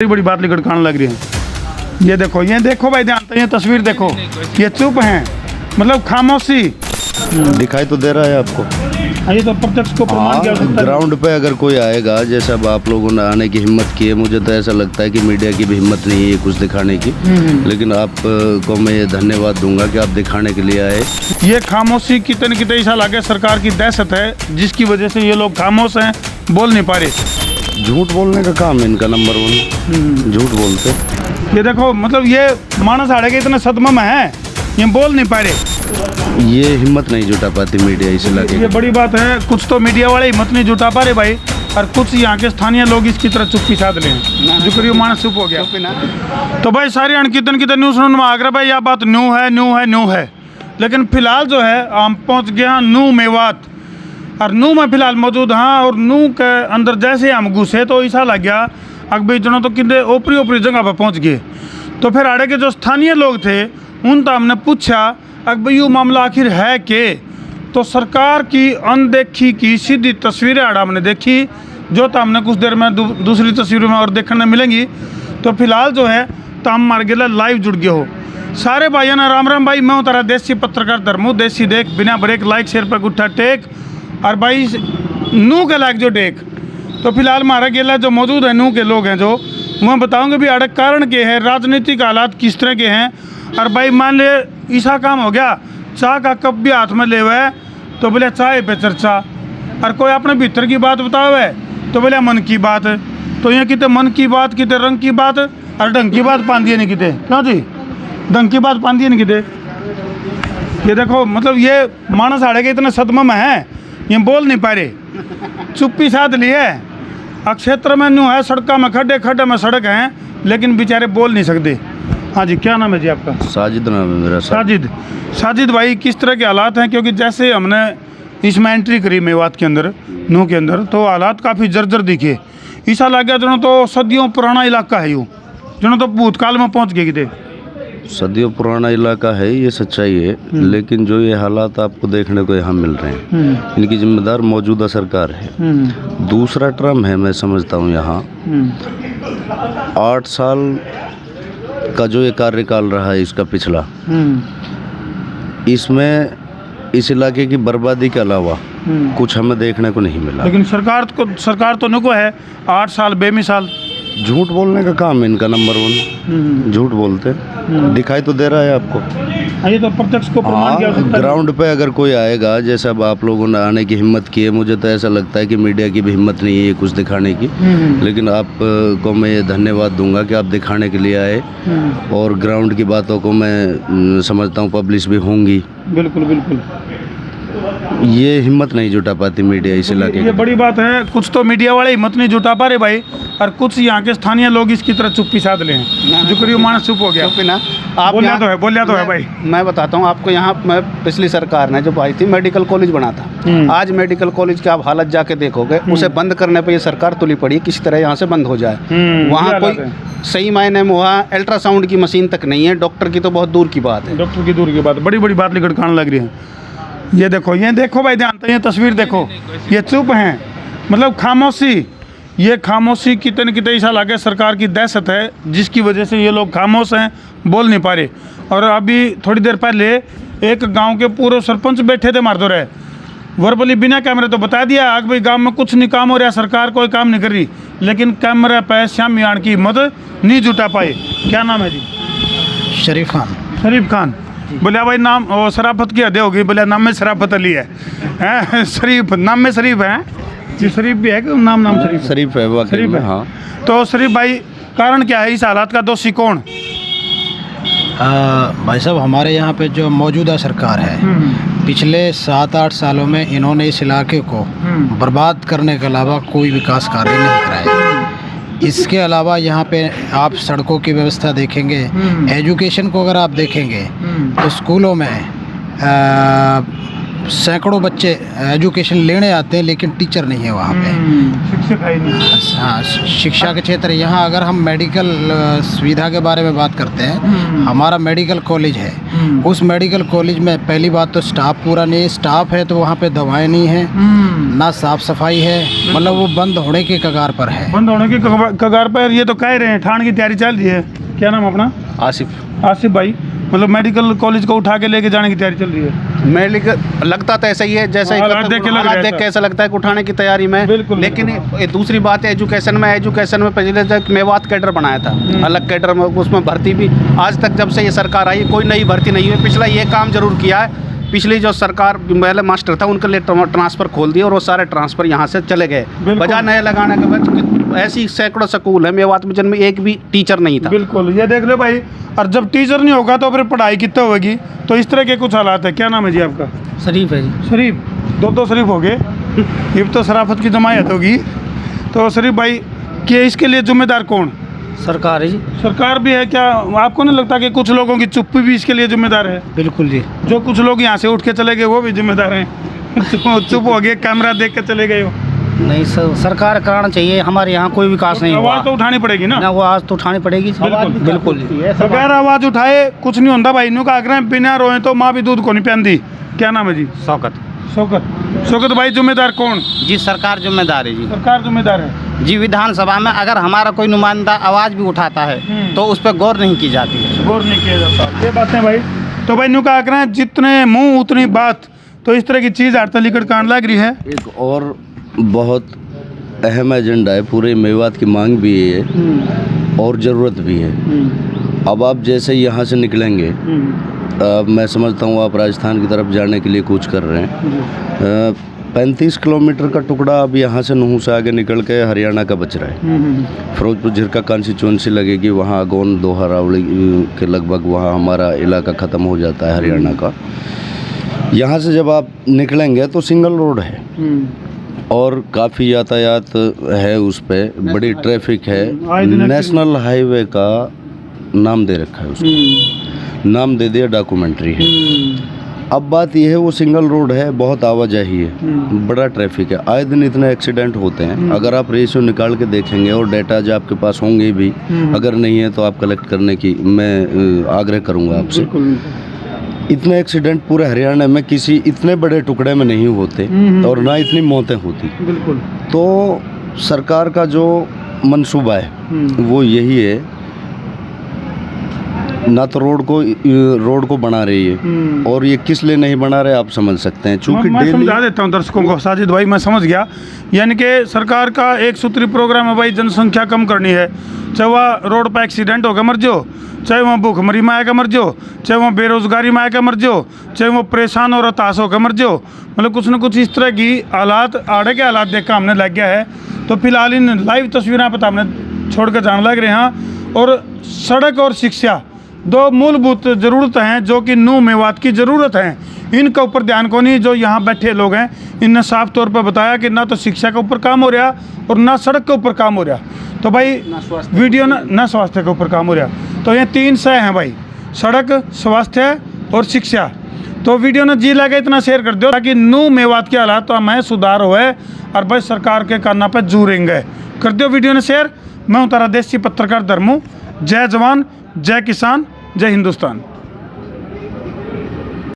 बड़ी बड़ी बात लेकर खाने लग रही है। ये देखो भाई, ध्यान से ये तस्वीर देखो, ये चुप हैं, मतलब खामोशी। दिखाई तो दे रहा है आपको। ये तो प्रत्यक्ष को प्रमाण की आवश्यकता है। ग्राउंड पे अगर कोई आएगा, जैसे अब आप लोगों ने आने की हिम्मत की है, मुझे तो ऐसा लगता है कि मीडिया की भी हिम्मत नहीं है कुछ दिखाने की, लेकिन आपको मैं ये धन्यवाद दूंगा कि आप दिखाने के लिए आए। ये खामोशी कितने कितने ऐसा लगे सरकार की दहशत है, जिसकी वजह से ये लोग खामोश हैं, बोल नहीं पा रहे। झूठ बोलने का काम है इनका नंबर 1, झूठ बोलते। ये देखो, मतलब ये मानस आड़े के इतने सदमे में है, ये बोल नहीं पा रहे। ये हिम्मत नहीं जुटा पाती मीडिया इस इलाके ये बड़ी बात है। कुछ तो मीडिया वाले हिम्मत नहीं जुटा पा रहे भाई, और कुछ यहाँ के स्थानीय लोग इसकी तरह चुप्पी साध ले, जो करीब मानस चुप हो गया। तो भाई सारी अनकितन कितन न्यूज़ सुनने में आ गया भाई, यह बात न्यू है। लेकिन फिलहाल जो है हम पहुँच गया नू मेवात, और नू में फिलहाल मौजूद हाँ। और नू के अंदर जैसे हम घुसे तो ऐसा लग गया अकबई जनों तो कितने ओपरी जगह पर पहुँच गए। तो फिर आड़े के जो स्थानीय लोग थे उन तो हमने पूछा अकबई ये मामला आखिर है के। तो सरकार की अनदेखी की सीधी तस्वीरें आड़ा हमने देखी, जो तो हमने कुछ देर में दूसरी तस्वीरों में और देखने मिलेंगी। तो फिलहाल जो है तो हम मार गया लाइव जुड़ गए हो सारे भाइयों ने। राम राम भाई, मैं हूँ तारा देसी पत्रकार धर्मू, देसी देख बिना ब्रेक, लाइक शेयर पर गुट्ठा टेक, और भाई नू के लायक जो टेक। तो फिलहाल हमारा गेला जो मौजूद है नू के लोग हैं, जो मैं बताऊंगा भी आड़े कारण के हैं, राजनीतिक हालात किस तरह के हैं। और भाई मान ले ऐसा काम हो गया, चाय का कप भी हाथ में ले हुआ है तो बोले चाय पे चर्चा, और कोई अपने भीतर की बात बताओ है तो बोले मन की बात। तो ये कितने मन की बात, कितने रंग की बात, और ढंग की बात पान दिए नहीं कितने, क्यों जी ढंग की बात पान दिए नहीं कितने। ये देखो, मतलब ये मानस आड़े के इतने सदमे में है, ये बोल नहीं पा रहे, चुप्पी साध ली है। क्षेत्र में न्यू है, सड़क में खड्डे में सड़क हैं, लेकिन बेचारे बोल नहीं सकते। हाँ जी, क्या नाम है जी आपका? साजिद नाम है मेरा। साजिद भाई, किस तरह के हालात हैं? क्योंकि जैसे हमने इसमें एंट्री करी मेवात के अंदर, नू के अंदर, तो हालात काफ़ी जर्जर दिखे। ऐसा लग गया जो तो सदियों पुराना इलाका है, यूँ जो तो भूतकाल में पहुँच गए थे। सदियों पुराना इलाका है, ये सच्चाई है, लेकिन जो ये हालात आपको देखने को यहाँ मिल रहे हैं, इनकी जिम्मेदार मौजूदा सरकार है। दूसरा टर्म है, मैं समझता हूँ यहाँ 8 साल का जो ये कार्यकाल रहा है इसका पिछला, इसमें इस इलाके की बर्बादी के अलावा कुछ हमें देखने को नहीं मिला। लेकिन सरकार तो नुको है 8 साल बेमिसाल। झूठ बोलने का काम है इनका नंबर 1, झूठ बोलते। दिखाई तो दे रहा है आपको। ये तो प्रत्यक्ष को प्रमाण की आवश्यकता है। ग्राउंड पे अगर कोई आएगा, जैसे अब आप लोगों ने आने की हिम्मत की है, मुझे तो ऐसा लगता है कि मीडिया की भी हिम्मत नहीं है कुछ दिखाने की, लेकिन आपको मैं ये धन्यवाद दूंगा कि आप दिखाने के लिए आए। और ग्राउंड की बातों को मैं समझता हूँ पब्लिश भी होंगी। बिल्कुल। ये हिम्मत नहीं जुटा पाती मीडिया इस इलाके। ये बड़ी बात है। कुछ तो मीडिया वाले हिम्मत नहीं जुटा पा रहे भाई, और कुछ यहाँ के स्थानीय लोग इसकी तरह चुप्पी साध ले, जो करीब मानस चुप हो गया। आप बोलिया तो है भाई। मैं बताता हूँ आपको, यहाँ मैं पिछली सरकार ने जब आई थी मेडिकल कॉलेज बना था। आज मेडिकल कॉलेज की आप हालत जाके देखोगे, उसे बंद करने पे ये सरकार तुली पड़ी किस तरह यहाँ से बंद हो जाए। वहाँ कोई सही मायने में वहाँ अल्ट्रासाउंड की मशीन तक नहीं है, डॉक्टर की तो बहुत दूर की बात है। डॉक्टर की दूर की बात, बड़ी बड़ी बात लेकर खाने लग रही है। ये देखो भाई, ध्यान से ये तस्वीर देखो, ये चुप हैं, मतलब खामोशी। ये खामोशी कितने कितने ऐसा लगे सरकार की दहशत है, जिसकी वजह से ये लोग खामोश हैं, बोल नहीं पा रहे। और अभी थोड़ी देर पहले एक गांव के पूर्व सरपंच बैठे थे मारदो रहे, वर्बली बिना कैमरे तो बता दिया कि भाई गांव में कुछ नहीं काम हो रहा, सरकार कोई काम नहीं कर रही, लेकिन कैमरे पे श्याम यान की हिम्मत नहीं जुटा पाए। क्या नाम है जी? शरीफ खान। बोले भाई नाम वो शराफत की हदें होगी, बोले नाम में शराफत अली है शरीफ, नाम में शरीफ है जी, शरीफ भी है कि नाम शरीफ है वाकई शरीफ में, है। हाँ। तो शरीफ भाई, कारण क्या है? इस हालात का दोषी कौन? भाई साहब, हमारे यहाँ पे जो मौजूदा सरकार है, पिछले 7-8 सालों में इन्होंने इस इलाके को बर्बाद करने के अलावा कोई विकास कार्य नहीं कराए। इसके अलावा यहाँ पे आप सड़कों की व्यवस्था देखेंगे, एजुकेशन को अगर आप देखेंगे तो स्कूलों में सैकड़ों बच्चे एजुकेशन लेने आते हैं, लेकिन टीचर नहीं है वहाँ पे। शिक्षक है ही नहीं। हाँ, शिक्षा के क्षेत्र यहाँ अगर हम मेडिकल सुविधा के बारे में बात करते हैं, हमारा मेडिकल कॉलेज है, उस मेडिकल कॉलेज में पहली बात तो स्टाफ पूरा नहीं है। स्टाफ है तो वहाँ पे दवाएं नहीं है, ना साफ सफाई है, मतलब वो बंद होने के कगार पर है। बंद होने की कगार पर। ये तो कह रहे हैं ठाण की तैयारी चल रही है। क्या नाम अपना? आसिफ भाई। मतलब मेडिकल कॉलेज को उठा के लेके जाने की तैयारी चल रही है। मेडिकल लगता तो ऐसा ही है, जैसा ही हालात देख के लग रहा है देख के ऐसा लगता है कि उठाने की तैयारी में। बिल्कुल, लेकिन ये दूसरी बात है एजुकेशन में पहले तक मेवात कैडर बनाया था, अलग कैडर में, उसमें भर्ती भी आज तक जब से ये सरकार आई कोई नई भर्ती नहीं हुई। पिछला ये काम जरूर किया है, पिछली जो सरकार पहले मास्टर था उनके लिए ट्रांसफ़र खोल दिए और वो सारे ट्रांसफ़र यहाँ से चले गए बजाय नए लगाने के बाद। ऐसी सैकड़ों स्कूल है मेवात में जिनमें एक भी टीचर नहीं था। बिल्कुल, ये देख लो भाई। और जब टीचर नहीं होगा तो फिर पढ़ाई कितनी होगी? तो इस तरह के कुछ हालात है। क्या नाम है जी आपका? शरीफ है जी। शरीफ, दो शरीफ हो गए। ये तो शराफत की जमायत होगी। तो शरीफ भाई, कि इसके लिए जिम्मेदार कौन? सरकार है जी। सरकार भी है क्या? आपको नहीं लगता कि कुछ लोगों की चुप्पी भी इसके लिए जिम्मेदार है? बिल्कुल जी। जो कुछ लोग यहाँ से उठ के चले गए वो भी जिम्मेदार हैं। चुप हो गए, कैमरा देख के चले गए हो। नहीं सर, सरकार कराना चाहिए। हमारे यहाँ कोई विकास नहीं हुआ। आवाज़ तो उठानी पड़ेगी ना। वो आवाज़ तो उठानी पड़ेगी। बिल्कुल बगैर आवाज़ उठाए कुछ नहीं होता भाई। इन्हों का आग्रह बिना रोए तो माँ भी दूध को नहीं पहनती। क्या नाम है जी? शौकत भाई, जिम्मेदार कौन? जी सरकार जिम्मेदार है जी। सरकार जिम्मेदार है जी। विधानसभा में अगर हमारा कोई नुमाइंदा आवाज़ भी उठाता है तो उस पर गौर नहीं की जाती है। गौर नहीं किया जाता। ये बातें भाई। तो भाई इन्हों का आग्रह जितने मुँह उतनी बात। तो इस तरह की चीज़ हड़ताल कांड लग रही है। एक और बहुत अहम एजेंडा है, पूरे मेवात की मांग भी है और ज़रूरत भी है। अब आप जैसे यहाँ से निकलेंगे, मैं समझता हूँ आप राजस्थान की तरफ जाने के लिए कूच कर रहे हैं। 35 किलोमीटर का टुकड़ा अब यहाँ से नूह से आगे निकल के हरियाणा का बच रहा है। फिरोजपुर झिरका कॉन्स्टिट्यूंसी लगेगी, वहाँ अगौन दोहा रावड़ी के लगभग वहाँ हमारा इलाका ख़त्म हो जाता है हरियाणा का। यहाँ से जब आप निकलेंगे तो सिंगल रोड है और काफ़ी यातायात है, उस पर बड़ी ट्रैफिक है। नेशनल हाईवे का नाम दे रखा है, उसको नाम दे दिया डॉक्यूमेंट्री है। अब बात यह है वो सिंगल रोड है, बहुत आवाजाही है, बड़ा ट्रैफिक है, आए दिन इतने एक्सीडेंट होते हैं। अगर आप रेशियो निकाल के देखेंगे और डेटा जो आपके पास होंगे भी, अगर नहीं है तो आप कलेक्ट करने की मैं आग्रह करूँगा आपसे। इतने एक्सीडेंट पूरे हरियाणा में किसी इतने बड़े टुकड़े में नहीं होते और ना इतनी मौतें होती। बिल्कुल। तो सरकार का जो मंसूबा है वो यही है, ना तो रोड को बना रही है, और ये किस लिए नहीं बना रहे आप समझ सकते हैं। चूँकि मैं समझा देता हूँ दर्शकों को। साजिद भाई, मैं समझ गया। यानी कि सरकार का एक सूत्री प्रोग्राम है भाई, जनसंख्या कम करनी है। चाहे वह रोड पर एक्सीडेंट होकर मर जाओ, चाहे वह भूखमरी में आकर मर जाओ, चाहे वह बेरोजगारी में आकर मर जाओ, चाहे वो परेशान और हताश होकर मर जाओ। मतलब कुछ न कुछ इस तरह की हालात, आड़े के हालात देख कर हमने लग गया है। तो फिलहाल इन लाइव तस्वीरें पर हमने छोड़ कर जाने लग रहे हैं। और सड़क और शिक्षा दो मूलभूत ज़रूरतें हैं जो कि नूह मेवात की ज़रूरत है। इनके ऊपर ध्यान को नहीं। जो यहाँ बैठे लोग हैं इनने साफ तौर पर बताया कि ना तो शिक्षा के ऊपर काम हो रहा और ना सड़क के ऊपर काम हो रहा। तो भाई वीडियो ना स्वास्थ्य के ऊपर काम हो रहा। तो ये 3 शय हैं भाई, सड़क, स्वास्थ्य और शिक्षा। तो वीडियो ने जी लगे इतना शेयर कर दो ताकि नूह मेवात के हालात तो हमें सुधार होए और भाई सरकार के काना पर जूरेंगे। कर दो वीडियो ने शेयर। मैं हूँ तारा देसी पत्रकार धर्मू। जय जवान, जय किसान, जय हिंदुस्तान।